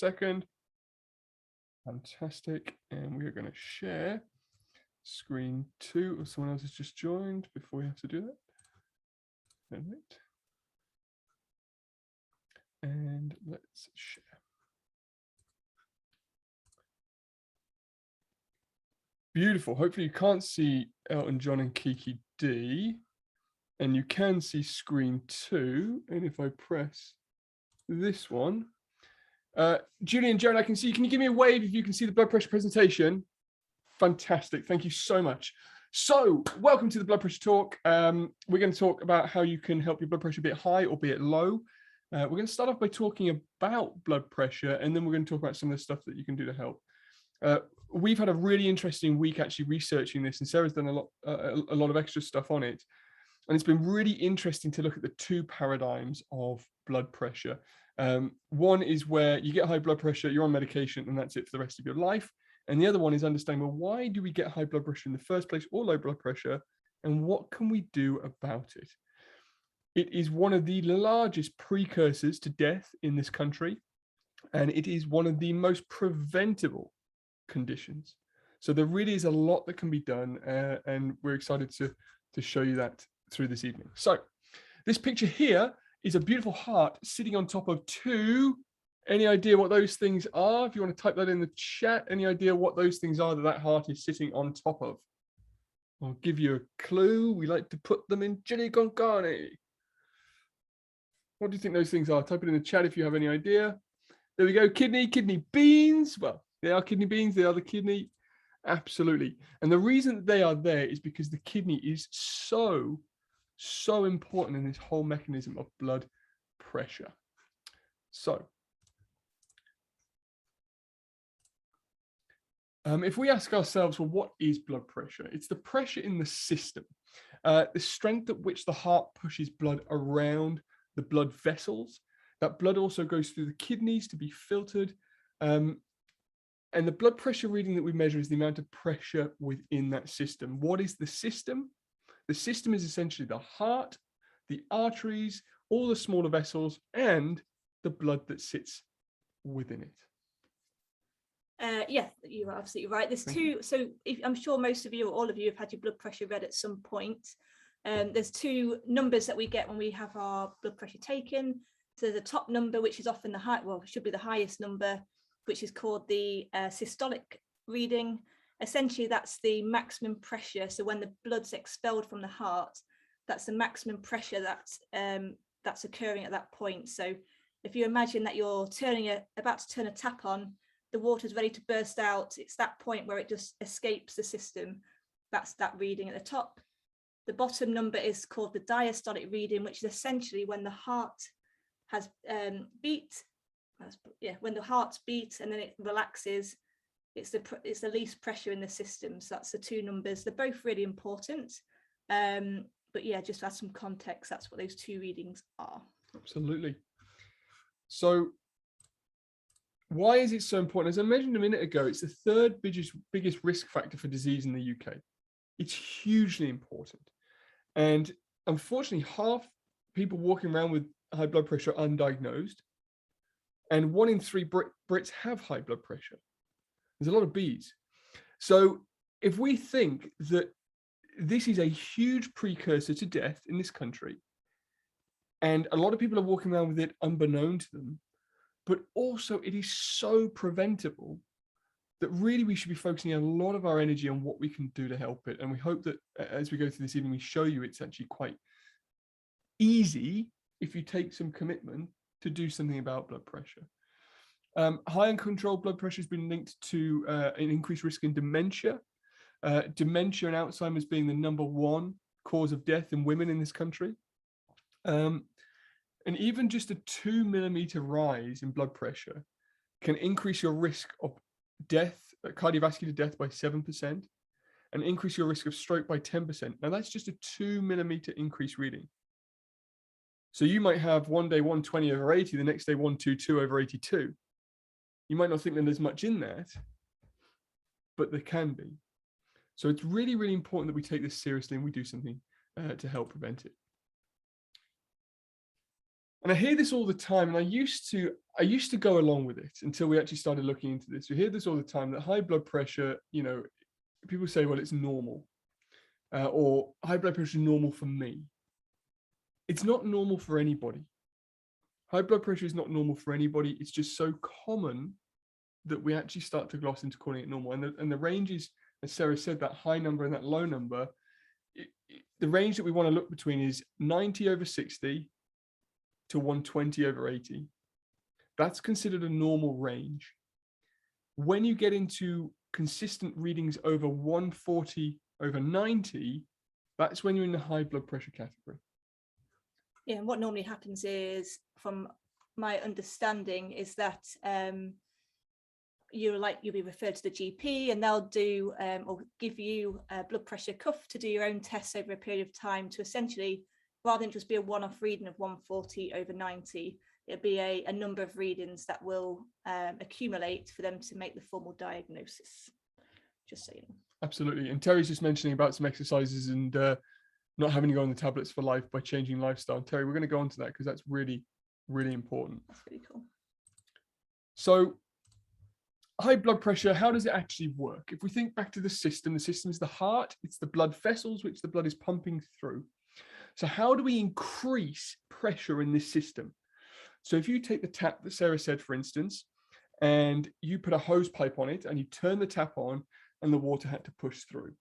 second. Fantastic. And we are going to share screen 2. Or someone else has just joined before we have to do that. And let's share. Beautiful. Hopefully you can't see Elton John and Kiki D, and you can see screen 2. And if I press this one, Julian, Joan, I can see. Can you give me a wave if you can see the blood pressure presentation? Fantastic. Thank you so much. So welcome to the blood pressure talk. We're going to talk about how you can help your blood pressure be it high or be it low. We're going to start off by talking about blood pressure, and then we're going to talk about some of the stuff that you can do to help. We've had a really interesting week actually researching this, and Sarah's done a lot of extra stuff on it. And it's been really interesting to look at the 2 paradigms of blood pressure. One is where you get high blood pressure, you're on medication, and that's it for the rest of your life. And the other one is understanding, well, why do we get high blood pressure in the first place, or low blood pressure, and what can we do about it? It is one of the largest precursors to death in this country, and it is one of the most preventable conditions. So there really is a lot that can be done, and we're excited to show you that through this evening. So this picture here is a beautiful heart sitting on top of 2. Any idea what those things are? If you want to type that in the chat, any idea what those things are that heart is sitting on top of? I'll give you a clue. We like to put them in chili con carne. What do you think those things are? Type it in the chat if you have any idea. There we go. Kidney beans. Well, they are kidney beans. They are the kidney. Absolutely. And the reason that they are there is because the kidney is so important in this whole mechanism of blood pressure. So if we ask ourselves, well, what is blood pressure? It's the pressure in the system, the strength at which the heart pushes blood around the blood vessels. That blood also goes through the kidneys to be filtered. And the blood pressure reading that we measure is the amount of pressure within that system. What is the system? The system is essentially the heart, the arteries, all the smaller vessels, and the blood that sits within it. Yeah, you are absolutely right. There's 2. So I'm sure most of you or all of you have had your blood pressure read at some point. There's 2 numbers that we get when we have our blood pressure taken. So the top number, which is often the high, well, should be the highest number, which is called the systolic reading. Essentially, that's the maximum pressure. So when the blood's expelled from the heart, that's the maximum pressure that's occurring at that point. So if you imagine that you're about to turn a tap on, the water's ready to burst out. It's that point where it just escapes the system. That's that reading at the top. The bottom number is called the diastolic reading, which is essentially when the heart has when the heart's beat and then it relaxes. It's the least pressure in the system. So that's the 2 numbers. They're both really important. But yeah, just to add some context, that's what those 2 readings are. Absolutely. So why is it so important? As I mentioned a minute ago, it's the 3rd biggest risk factor for disease in the UK. It's hugely important. And unfortunately, half people walking around with high blood pressure are undiagnosed. And 1 in 3 Brits have high blood pressure. There's a lot of Bs. So if we think that this is a huge precursor to death in this country, and a lot of people are walking around with it unbeknown to them, but also it is so preventable that really we should be focusing a lot of our energy on what we can do to help it. And we hope that as we go through this evening, we show you it's actually quite easy if you take some commitment to do something about blood pressure. High uncontrolled blood pressure has been linked to an increased risk in dementia. Dementia and Alzheimer's being the #1 cause of death in women in this country. And even just a 2 millimeter rise in blood pressure can increase your risk of death, cardiovascular death by 7%, and increase your risk of stroke by 10%. Now that's just a 2 millimeter increase reading. So you might have one day 120/80, the next day 122/82. You might not think that there's much in that, but there can be. So it's really, really important that we take this seriously and we do something to help prevent it. And I hear this all the time, and I used to go along with it until we actually started looking into this. We hear this all the time, that high blood pressure, people say, well, it's normal, or high blood pressure is normal for me. It's not normal for anybody. High blood pressure is not normal for anybody. It's just so common that we actually start to gloss into calling it normal. And the range is, as Sarah said, that high number and that low number. The range that we want to look between is 90/60 to 120/80. That's considered a normal range. When you get into consistent readings over 140/90, that's when you're in the high blood pressure category. Yeah, and what normally happens is, from my understanding, is that you'll be referred to the GP, and they'll do or give you a blood pressure cuff to do your own tests over a period of time, to essentially, rather than just be a one-off reading of 140/90, it'll be a number of readings that will accumulate for them to make the formal diagnosis. Just so you know. Absolutely. And Terry's just mentioning about some exercises and not having to go on the tablets for life by changing lifestyle. Terry, we're going to go on to that because that's really, really important. That's really cool. So high blood pressure, how does it actually work? If we think back to the system is the heart, it's the blood vessels which the blood is pumping through. So how do we increase pressure in this system? So if you take the tap that Sarah said, for instance, and you put a hose pipe on it and you turn the tap on and the water had to push through.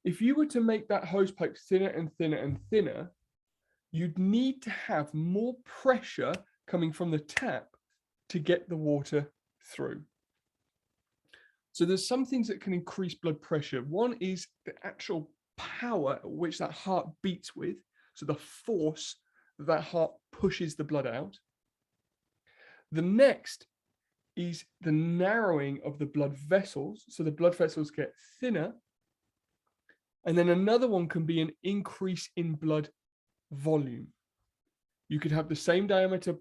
If you were to make that hose pipe thinner and thinner and thinner, you'd need to have more pressure coming from the tap to get the water through. So there's some things that can increase blood pressure. One is the actual power at which that heart beats with, so the force that heart pushes the blood out. The next is the narrowing of the blood vessels, so the blood vessels get thinner. And then another one can be an increase in blood volume. You could have the same diameter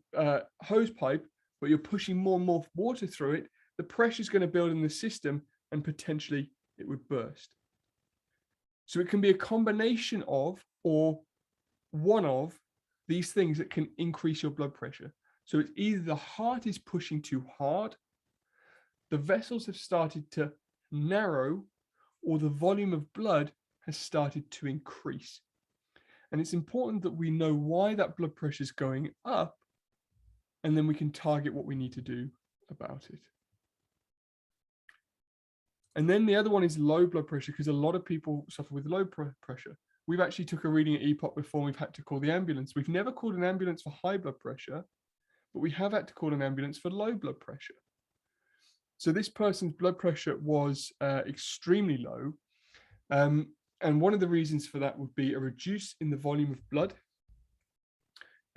hose pipe, but you're pushing more and more water through it. The pressure is going to build in the system and potentially it would burst. So it can be a combination of, or one of, these things that can increase your blood pressure. So it's either the heart is pushing too hard, the vessels have started to narrow, or the volume of blood has started to increase. And it's important that we know why that blood pressure is going up, and then we can target what we need to do about it. And then the other one is low blood pressure, because a lot of people suffer with low pressure. We've actually took a reading at EPOC before, we've had to call the ambulance. We've never called an ambulance for high blood pressure, but we have had to call an ambulance for low blood pressure. So this person's blood pressure was extremely low. And one of the reasons for that would be a reduce in the volume of blood,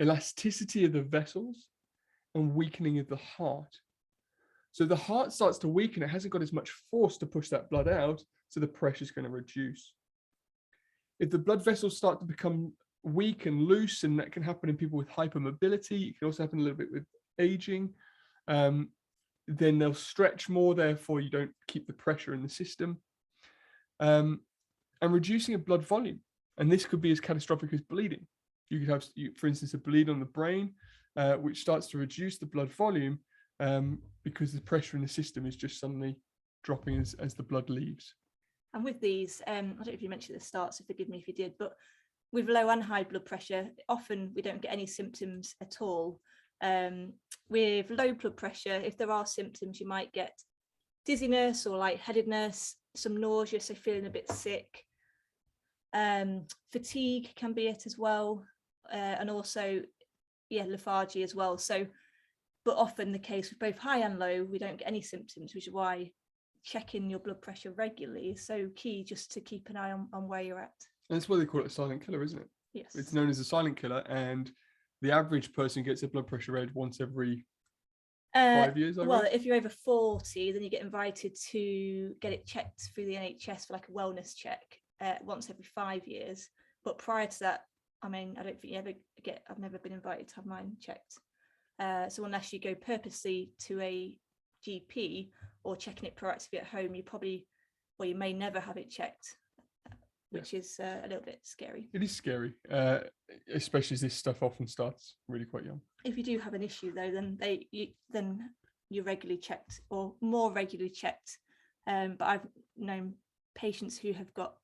elasticity of the vessels, and weakening of the heart. So the heart starts to weaken, it hasn't got as much force to push that blood out, so the pressure is going to reduce. If the blood vessels start to become weak and loose, and that can happen in people with hypermobility, it can also happen a little bit with aging, then they'll stretch more, therefore you don't keep the pressure in the system. And reducing a blood volume. And this could be as catastrophic as bleeding. You could have, for instance, a bleed on the brain, which starts to reduce the blood volume because the pressure in the system is just suddenly dropping as the blood leaves. And with these, I don't know if you mentioned at the start, so forgive me if you did, but with low and high blood pressure, often we don't get any symptoms at all. With low blood pressure, if there are symptoms, you might get dizziness or lightheadedness, some nausea, so feeling a bit sick. Fatigue can be it as well, and also lethargy as well. So, but often the case with both high and low, we don't get any symptoms, which is why checking your blood pressure regularly is so key, just to keep an eye on where you're at. And that's why they call it a silent killer, isn't it? Yes, it's known as a silent killer, and the average person gets their blood pressure read once every 5 years. Well, if you're over 40, then you get invited to get it checked through the NHS for like a wellness check once every 5 years. But prior to that, I mean, I don't think you ever get, I've never been invited to have mine checked. So unless you go purposely to a GP or checking it proactively at home, you probably, or you may never have it checked which is a little bit scary. It is scary, especially as this stuff often starts really quite young. If you do have an issue though, then you're regularly checked, or more regularly checked. But I've known patients who have got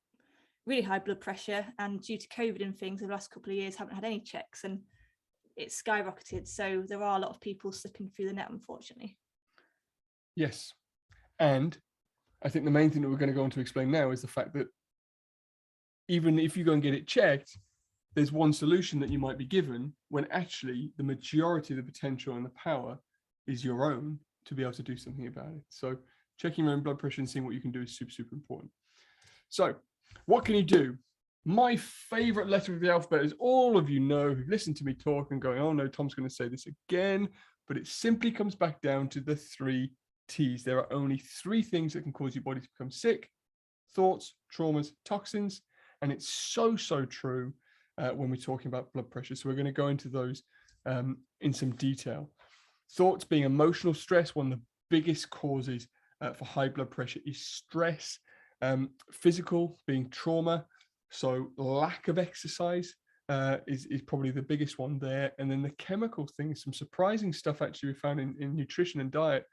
really high blood pressure, and due to COVID and things, the last couple of years haven't had any checks, and it's skyrocketed. So there are a lot of people slipping through the net, unfortunately. Yes, and I think the main thing that we're going to go on to explain now is the fact that even if you go and get it checked, there's one solution that you might be given, when actually the majority of the potential and the power is your own to be able to do something about it. So checking your own blood pressure and seeing what you can do is super, super important. So what can you do? My favorite letter of the alphabet, as all of you know who've listened to me talk and going, oh no, Tom's going to say this again, but it simply comes back down to the 3 T's. There are only 3 things that can cause your body to become sick: thoughts, traumas, toxins. And it's so, so true when we're talking about blood pressure. So we're going to go into those in some detail. Thoughts being emotional stress. One of the biggest causes for high blood pressure is stress. Physical being trauma. So lack of exercise is probably the biggest one there. And then the chemical things, some surprising stuff actually we found in nutrition and diet,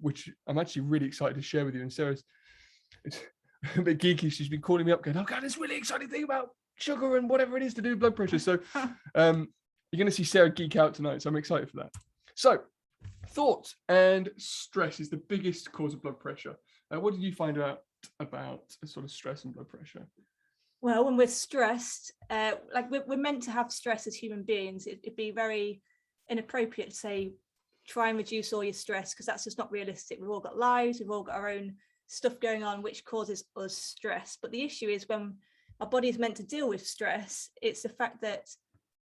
which I'm actually really excited to share with you. And Sarah's, it's a bit geeky. She's been calling me up going, oh God, this really exciting thing about sugar and whatever it is to do with blood pressure. So you're going to see Sarah geek out tonight. So I'm excited for that. So thoughts and stress is the biggest cause of blood pressure. What did you find out about sort of stress and blood pressure? Well, when we're stressed, like we're meant to have stress as human beings. It'd be very inappropriate to say, try and reduce all your stress, because that's just not realistic. We've all got lives, we've all got our own stuff going on, which causes us stress. But the issue is when our body is meant to deal with stress, it's the fact that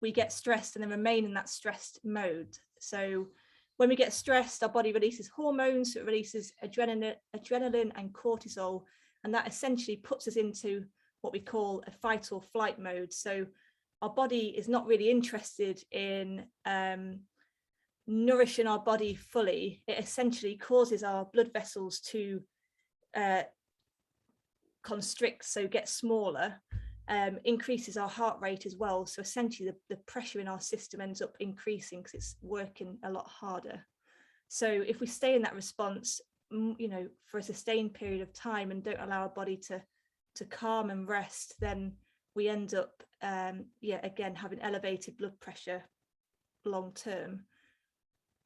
we get stressed and then remain in that stressed mode. So when we get stressed, our body releases hormones. So it releases adrenaline and cortisol, and that essentially puts us into what we call a fight or flight mode. So our body is not really interested in nourishing our body fully. It essentially causes our blood vessels to constrict, so get smaller, increases our heart rate as well. So essentially the pressure in our system ends up increasing because it's working a lot harder. So if we stay in that response, for a sustained period of time and don't allow our body to calm and rest, then we end up, again, having elevated blood pressure long term.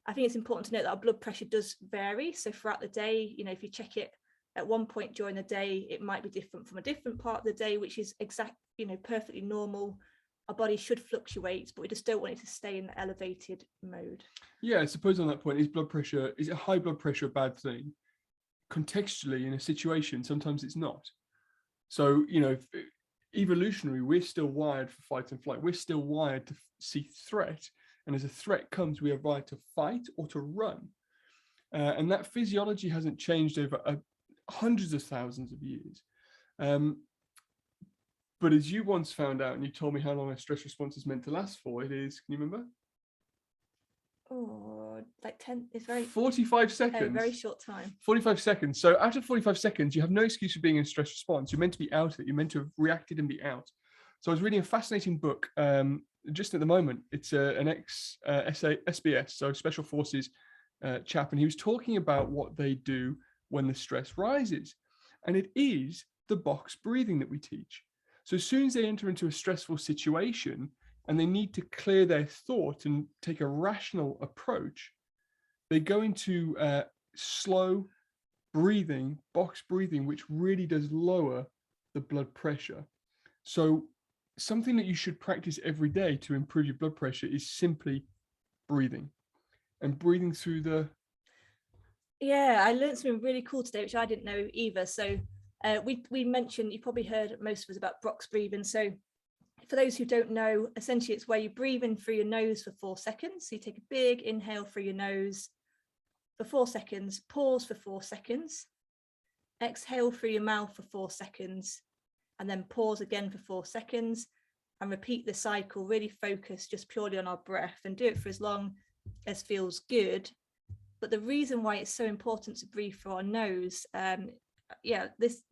I think it's important to note that our blood pressure does vary. So throughout the day, if you check it at one point during the day, it might be different from a different part of the day, which is perfectly normal. Our body should fluctuate, but we just don't want it to stay in the elevated mode. Yeah, I suppose on that point, is a high blood pressure a bad thing? Contextually, in a situation, sometimes it's not. So, evolutionary, we're still wired for fight and flight. We're still wired to see threat. And as a threat comes, we are wired to fight or to run. And that physiology hasn't changed over hundreds of thousands of years. But as you once found out, and you told me how long a stress response is meant to last for, it is, can you remember? Oh, like 10, it's very 45 seconds. A very short time. 45 seconds. So after 45 seconds, you have no excuse for being in stress response. You're meant to be out of it. You're meant to have reacted and be out. So I was reading a fascinating book just at the moment. It's an SBS, so Special Forces chap, and he was talking about what they do when the stress rises. And it is the box breathing that we teach. So as soon as they enter into a stressful situation and they need to clear their thought and take a rational approach, they go into slow breathing, box breathing, which really does lower the blood pressure. So something that you should practice every day to improve your blood pressure is simply breathing, and breathing through the... Yeah, I learned something really cool today, which I didn't know either. So we mentioned, you probably heard most of us about box breathing. So for those who don't know, essentially it's where you breathe in through your nose for 4 seconds. So you take a big inhale through your nose for 4 seconds, pause for 4 seconds, exhale through your mouth for 4 seconds, and then pause again for 4 seconds, and repeat the cycle, really focus just purely on our breath, and do it for as long as feels good. But the reason why it's so important to breathe through our nose, this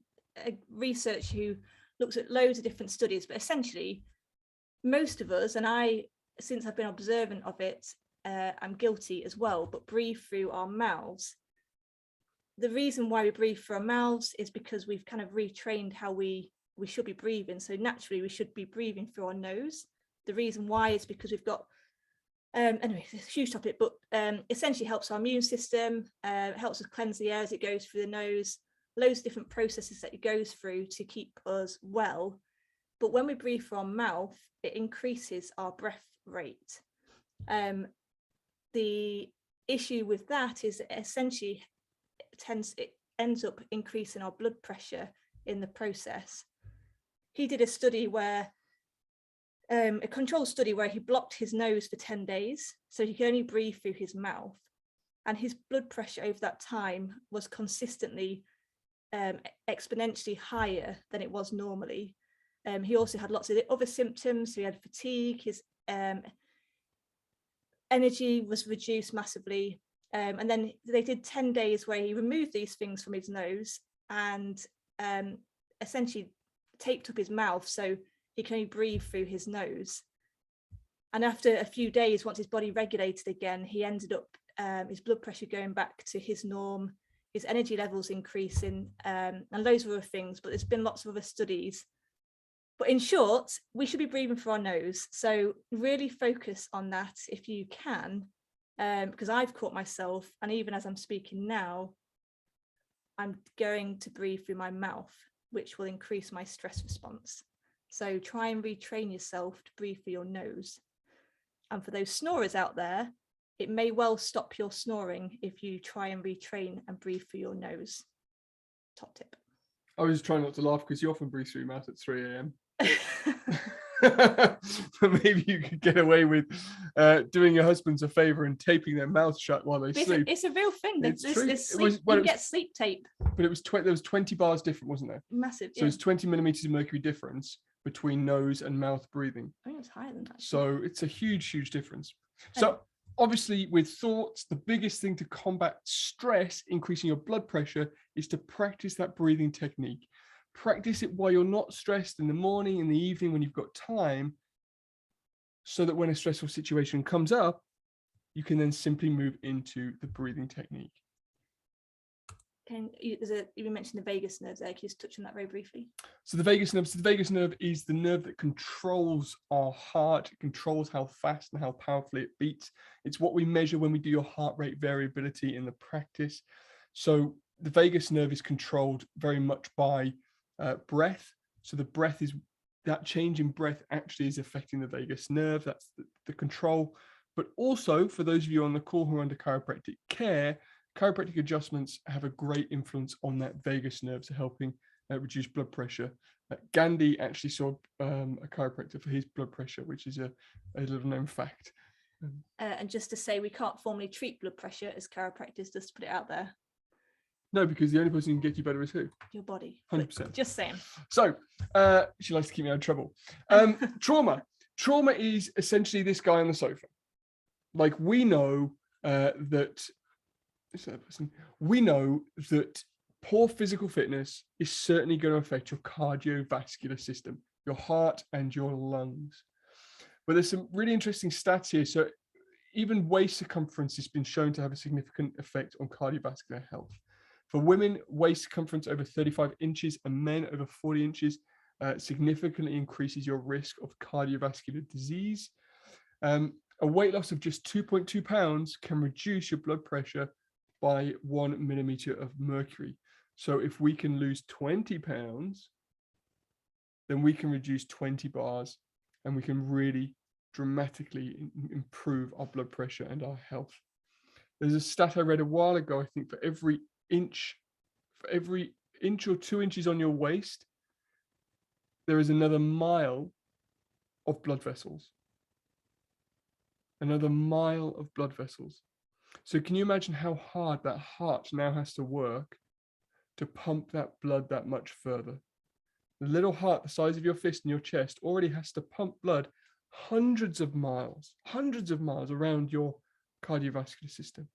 research who looks at loads of different studies, but essentially most of us, and I, since I've been observant of it, I'm guilty as well, but breathe through our mouths. The reason why we breathe through our mouths is because we've kind of retrained how we should be breathing. So naturally we should be breathing through our nose. The reason why is because we've got anyway, it's a huge topic, but essentially helps our immune system, helps us cleanse the air as it goes through the nose, loads of different processes that it goes through to keep us well. But when we breathe through our mouth, it increases our breath rate. The issue with that is essentially it ends up increasing our blood pressure in the process. He did a study where a controlled study where he blocked his nose for 10 days, so he could only breathe through his mouth, and his blood pressure over that time was consistently exponentially higher than it was normally. He also had lots of other symptoms. So he had fatigue, his energy was reduced massively, and then they did 10 days where he removed these things from his nose and essentially taped up his mouth so he can only breathe through his nose. And after a few days, once his body regulated again, he ended up his blood pressure going back to his norm, his energy levels increasing, and loads of other things. But there's been lots of other studies. But in short, we should be breathing through our nose. So really focus on that if you can, because I've caught myself, and even as I'm speaking now, I'm going to breathe through my mouth, which will increase my stress response. So try and retrain yourself to breathe through your nose. And for those snorers out there, it may well stop your snoring if you try and retrain and breathe through your nose. Top tip. I was trying not to laugh because you often breathe through your mouth at 3 a.m. But maybe you could get away with doing your husbands a favor and taping their mouth shut while they sleep. It's a real thing. It's true. You get sleep tape. But it was there was 20 bars different, wasn't there? Massive. So it's 20 millimeters of mercury difference between nose and mouth breathing. I think it's higher than that. So it's a huge difference. So obviously with thoughts, the biggest thing to combat stress, increasing your blood pressure, is to practice that breathing technique. Practice it while you're not stressed, in the morning, in the evening, when you've got time, so that when a stressful situation comes up, you can then simply move into the breathing technique. You mentioned the vagus nerve there. Can you just touch on that very briefly? So the vagus nerve is the nerve that controls our heart. It controls how fast and how powerfully it beats. It's what we measure when we do your heart rate variability in the practice. So the vagus nerve is controlled very much by breath. So the breath is, that change in breath actually is affecting the vagus nerve. That's the control. But also, for those of you on the call who are under chiropractic care, chiropractic adjustments have a great influence on that vagus nerve, so helping reduce blood pressure. Gandhi actually saw a chiropractor for his blood pressure, which is a little known fact. And just to say, we can't formally treat blood pressure as chiropractors, just to put it out there. No, because the only person who can get you better is who? Your body. 100%. Just saying. So she likes to keep me out of trouble. Trauma. Trauma is essentially this guy on the sofa. Like, we know that poor physical fitness is certainly going to affect your cardiovascular system, your heart and your lungs. But there's some really interesting stats here. So even waist circumference has been shown to have a significant effect on cardiovascular health. For women, waist circumference over 35 inches and men over 40 inches significantly increases your risk of cardiovascular disease. A weight loss of just 2.2 pounds can reduce your blood pressure by 1 millimeter of mercury. So if we can lose 20 pounds, then we can reduce 20 bars, and we can really dramatically improve our blood pressure and our health. There's a stat I read a while ago. I think for every inch or 2 inches on your waist, there is another mile of blood vessels. Another mile of blood vessels. So can you imagine how hard that heart now has to work to pump that blood that much further? The little heart the size of your fist in your chest already has to pump blood hundreds of miles around your cardiovascular system.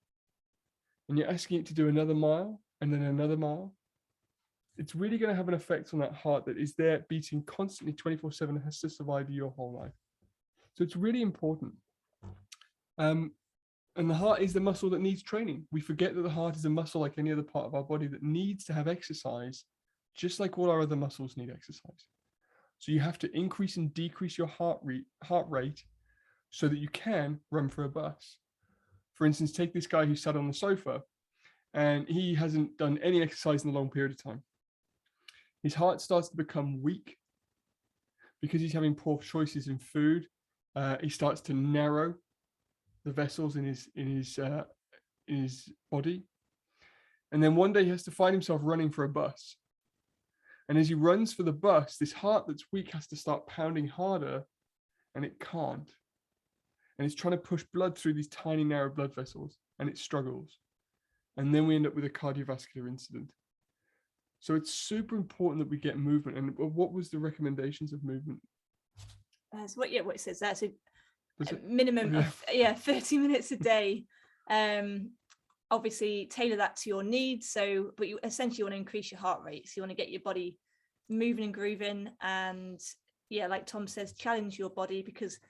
And you're asking it to do another mile and then another mile. it's really going to have an effect on that heart that is there beating constantly 24/7 and has to survive your whole life. So it's really important. And the heart is the muscle that needs training. We forget that the heart is a muscle like any other part of our body that needs to have exercise, just like all our other muscles need exercise. So you have to increase and decrease your heart rate so that you can run for a bus. For instance, take this guy who sat on the sofa and he hasn't done any exercise in a long period of time. His heart starts to become weak because he's having poor choices in food. He starts to narrow the vessels in his body. And then one day he has to find himself running for a bus. And as he runs for the bus, this heart that's weak has to start pounding harder, and it can't. And it's trying to push blood through these tiny narrow blood vessels, and it struggles. And then we end up with a cardiovascular incident. So it's super important that we get movement. And what was the recommendations of movement? So what it says there. So it? minimum of 30 minutes a day. Obviously tailor that to your needs. So, but you essentially want to increase your heart rate. So you want to get your body moving and grooving, and like Tom says, challenge your body, because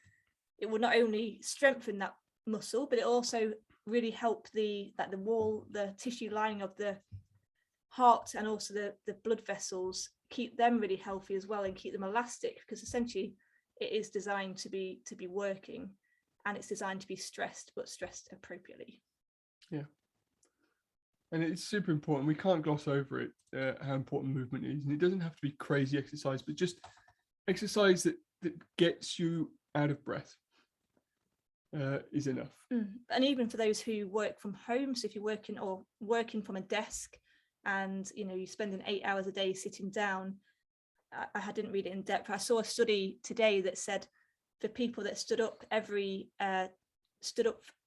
it will not only strengthen that muscle, but it also really help the wall, the tissue lining of the heart, and also the blood vessels, keep them really healthy as well, and keep them elastic, because essentially it is designed to be working, and it's designed to be stressed, but stressed appropriately. Yeah. And it's super important. We can't gloss over it, how important movement is. And it doesn't have to be crazy exercise, but just exercise that gets you out of breath is enough. And even for those who work from home, so if you're working from a desk, and you're spending 8 hours a day sitting down, I didn't read it in depth. I saw a study today that said for people that stood up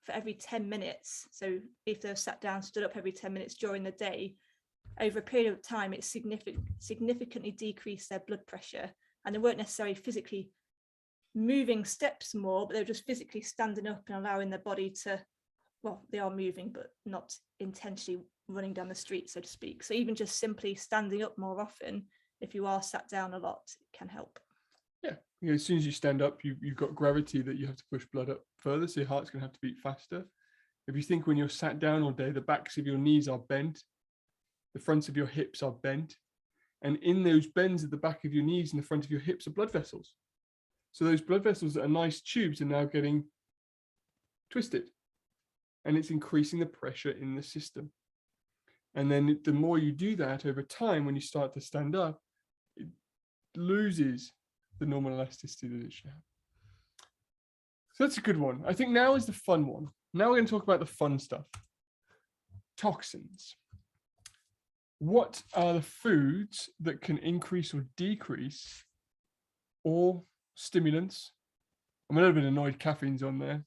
for every 10 minutes, so if they're sat down, stood up every 10 minutes during the day, over a period of time, it significantly decreased their blood pressure. And they weren't necessarily physically moving steps more, but they were just physically standing up and allowing their body to, well, they are moving, but not intentionally running down the street, so to speak. So even just simply standing up more often, if you are sat down a lot, it can help. Yeah, as soon as you stand up, you've got gravity that you have to push blood up further, so your heart's going to have to beat faster. If you think when you're sat down all day, the backs of your knees are bent, the fronts of your hips are bent, and in those bends at the back of your knees and the front of your hips are blood vessels. So those blood vessels that are nice tubes are now getting twisted, and it's increasing the pressure in the system. And then the more you do that over time, when you start to stand up, it loses the normal elasticity that it should have. So that's a good one. I think now is the fun one. Now we're going to talk about the fun stuff. Toxins. What are the foods that can increase or decrease, or stimulants? I'm a little bit annoyed caffeine's on there.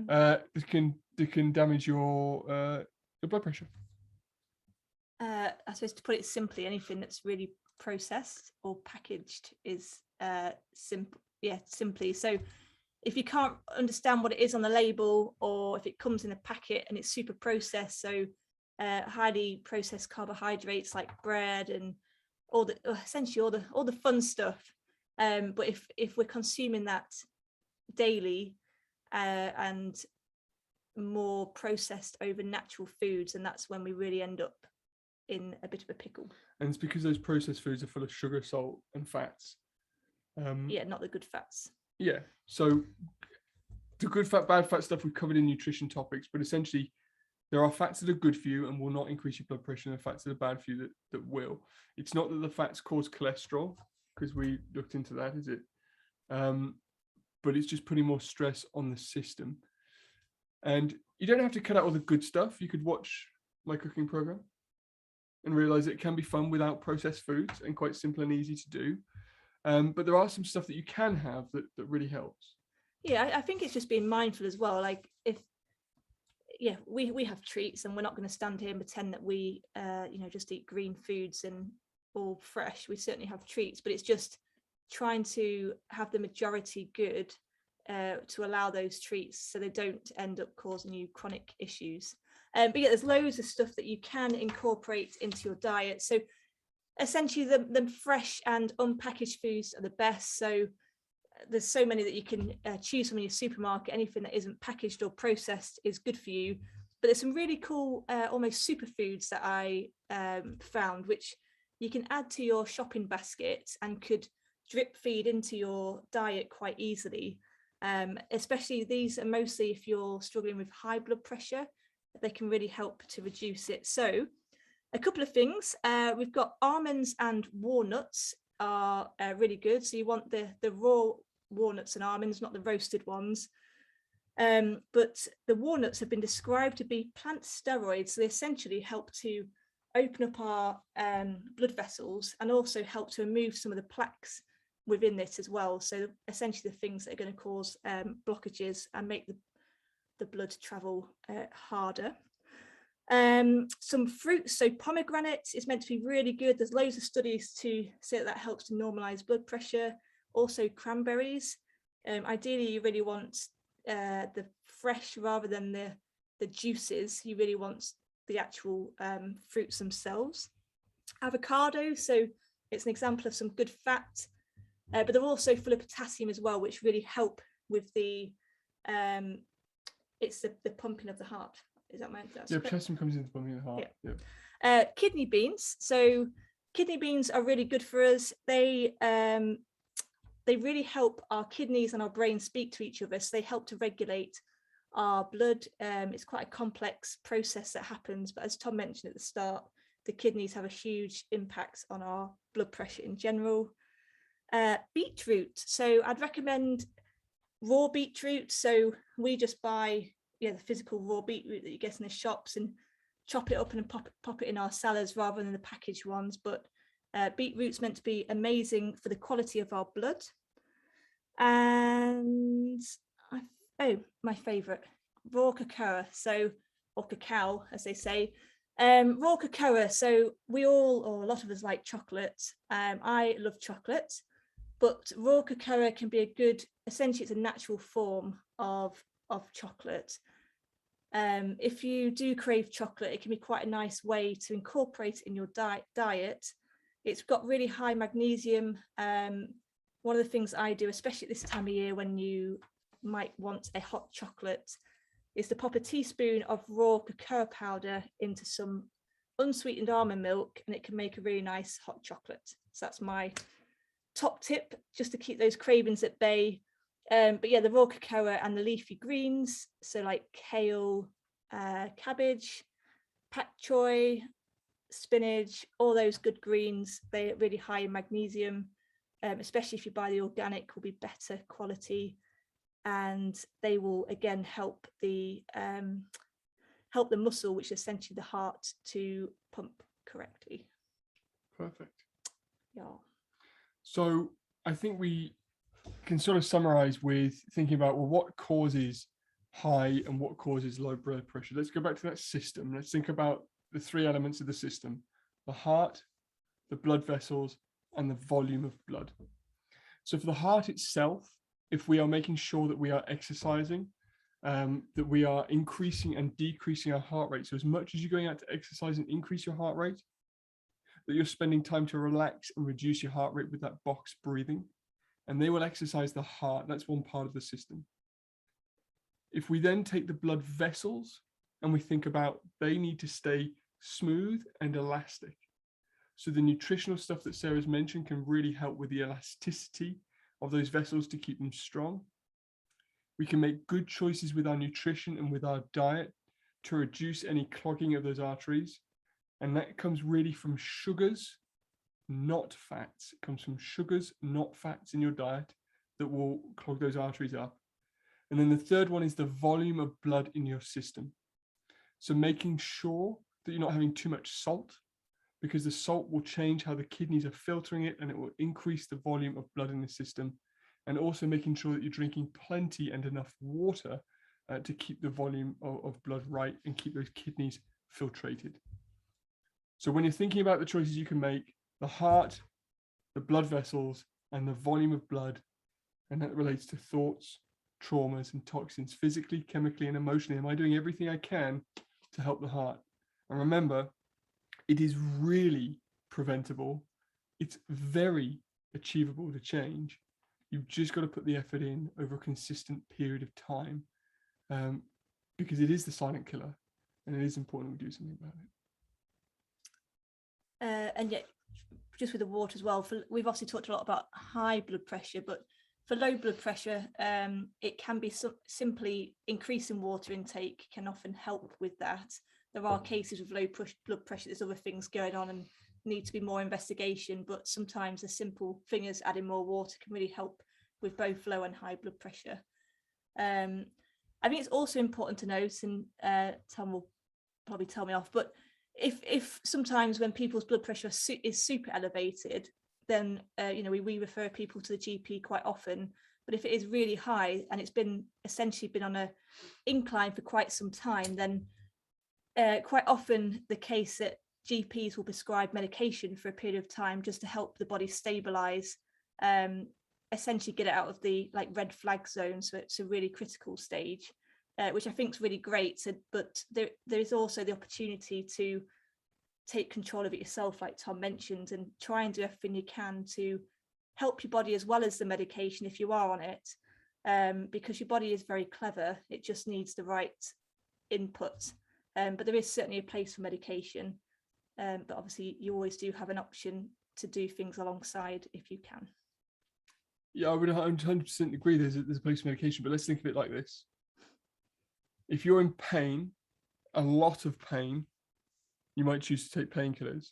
That can damage your blood pressure. I suppose, to put it simply, anything that's really processed or packaged is simply. So if you can't understand what it is on the label, or if it comes in a packet and it's super processed, so highly processed carbohydrates like bread and essentially all the fun stuff, but if we're consuming that daily and more processed over natural foods, and that's when we really end up in a bit of a pickle. And it's because those processed foods are full of sugar, salt, and fats. Not the good fats. Yeah. So the good fat, bad fat stuff we've covered in nutrition topics, but essentially there are fats that are good for you and will not increase your blood pressure, and the fats that are bad for you that will. It's not that the fats cause cholesterol, because we looked into that, is it? But it's just putting more stress on the system. And you don't have to cut out all the good stuff. You could watch my cooking program and realize it can be fun without processed foods, and quite simple and easy to do. But there are some stuff that you can have that really helps. Yeah, I think it's just being mindful as well. Like we have treats, and we're not going to stand here and pretend that we just eat green foods and all fresh. We certainly have treats, but it's just trying to have the majority good to allow those treats so they don't end up causing you chronic issues. But yeah, there's loads of stuff that you can incorporate into your diet. So essentially the fresh and unpackaged foods are the best. So there's so many that you can choose from in your supermarket. Anything that isn't packaged or processed is good for you. But there's some really cool almost superfoods that I found, which you can add to your shopping basket and could drip feed into your diet quite easily. Especially these are mostly if you're struggling with high blood pressure, they can really help to reduce it. So a couple of things, we've got almonds and walnuts are really good. So you want the raw walnuts and almonds, not the roasted ones. But the walnuts have been described to be plant steroids. So they essentially help to open up our blood vessels and also help to remove some of the plaques within it as well. So essentially the things that are going to cause blockages and make the blood travel harder. Some fruits, so pomegranate is meant to be really good. There's loads of studies to say that helps to normalize blood pressure. Also cranberries. Ideally, you really want the fresh rather than the juices. You really want the actual fruits themselves. Avocado, so it's an example of some good fat, but they're also full of potassium as well, which really help with the it's the pumping of the heart. Is that meant? Yeah, potassium comes into pumping the heart. Yeah. Yeah. Kidney beans. So kidney beans are really good for us. They really help our kidneys and our brain speak to each other. So they help to regulate our blood. It's quite a complex process that happens, but as Tom mentioned at the start, the kidneys have a huge impact on our blood pressure in general. Beetroot. So I'd recommend raw beetroot. So we just buy the physical raw beetroot that you get in the shops and chop it up and pop it in our salads rather than the packaged ones. But beetroot's meant to be amazing for the quality of our blood. And my favorite, raw cocoa. So, or cacao, as they say. Raw cocoa. So we all, or a lot of us, like chocolate. I love chocolate, but raw cocoa can be a good, essentially it's a natural form of chocolate. If you do crave chocolate, it can be quite a nice way to incorporate in your diet. It's got really high magnesium. One of the things I do, especially at this time of year when you might want a hot chocolate, is to pop a teaspoon of raw cocoa powder into some unsweetened almond milk, and it can make a really nice hot chocolate. So that's my top tip, just to keep those cravings at bay. But yeah, the raw cocoa and the leafy greens, so like kale, cabbage, pak choi, spinach, all those good greens, they're really high in magnesium, especially if you buy the organic, will be better quality, and they will again help the muscle, which is essentially the heart, to pump correctly. Perfect. Yeah. So I think we can sort of summarize with thinking about, well, what causes high and what causes low blood pressure. Let's go back to that system. Let's think about the three elements of the system: the heart, the blood vessels, and the volume of blood. So for the heart itself, if we are making sure that we are exercising, that we are increasing and decreasing our heart rate. So as much as you're going out to exercise and increase your heart rate, that you're spending time to relax and reduce your heart rate with that box breathing, and they will exercise the heart. That's one part of the system. If we then take the blood vessels and we think about, they need to stay smooth and elastic. So the nutritional stuff that Sarah's mentioned can really help with the elasticity of those vessels to keep them strong. We can make good choices with our nutrition and with our diet to reduce any clogging of those arteries. And that comes really from sugars, not fats. It comes from sugars, not fats in your diet that will clog those arteries up. And then the third one is the volume of blood in your system. So making sure that you're not having too much salt, because the salt will change how the kidneys are filtering it, and it will increase the volume of blood in the system. And also making sure that you're drinking plenty and enough water to keep the volume of blood right and keep those kidneys filtrated. So when you're thinking about the choices you can make, the heart, the blood vessels, and the volume of blood, and that relates to thoughts, traumas, and toxins, physically, chemically, and emotionally. Am I doing everything I can to help the heart? And remember, it is really preventable it's very achievable to change. You've just got to put the effort in over a consistent period of time, because it is the silent killer, and it is important we do something about it. And yet, just with the water as well, we've obviously talked a lot about high blood pressure, but for low blood pressure, it can be simply increasing water intake can often help with that. There are cases with low blood pressure, there's other things going on and need to be more investigation, but sometimes a simple thing as adding more water can really help with both low and high blood pressure. I think it's also important to note, and Tom will probably tell me off, but if sometimes when people's blood pressure is super elevated, then we refer people to the GP quite often. But if it is really high and it's been essentially on a incline for quite some time, then quite often the case that GPs will prescribe medication for a period of time just to help the body stabilize, essentially get it out of the red flag zone, so it's a really critical stage, which I think is really great. But there is also the opportunity to take control of it yourself, like Tom mentioned, and try and do everything you can to help your body as well as the medication if you are on it, because your body is very clever. It just needs the right input. But there is certainly a place for medication. But obviously you always do have an option to do things alongside if you can. Yeah, I would 100% agree there's a place for medication, but let's think of it like this. If you're in pain, a lot of pain, you might choose to take painkillers.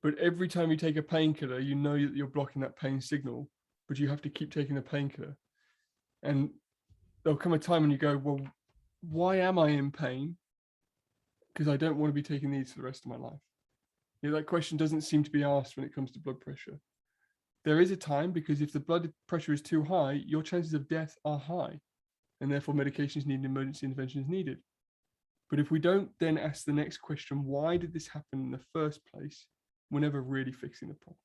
But every time you take a painkiller, you know that you're blocking that pain signal, but you have to keep taking the painkiller. And there'll come a time when you go, well, why am I in pain? Because I don't want to be taking these for the rest of my life. That question doesn't seem to be asked when it comes to blood pressure. There is a time, because if the blood pressure is too high, your chances of death are high, and therefore medication is needed, emergency intervention is needed. But if we don't then ask the next question, why did this happen in the first place, we're never really fixing the problem.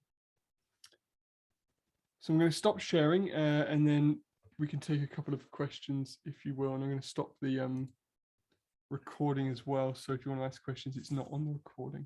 So I'm going to stop sharing, and then we can take a couple of questions, if you will. And I'm going to stop the recording as well. So if you want to ask questions, it's not on the recording.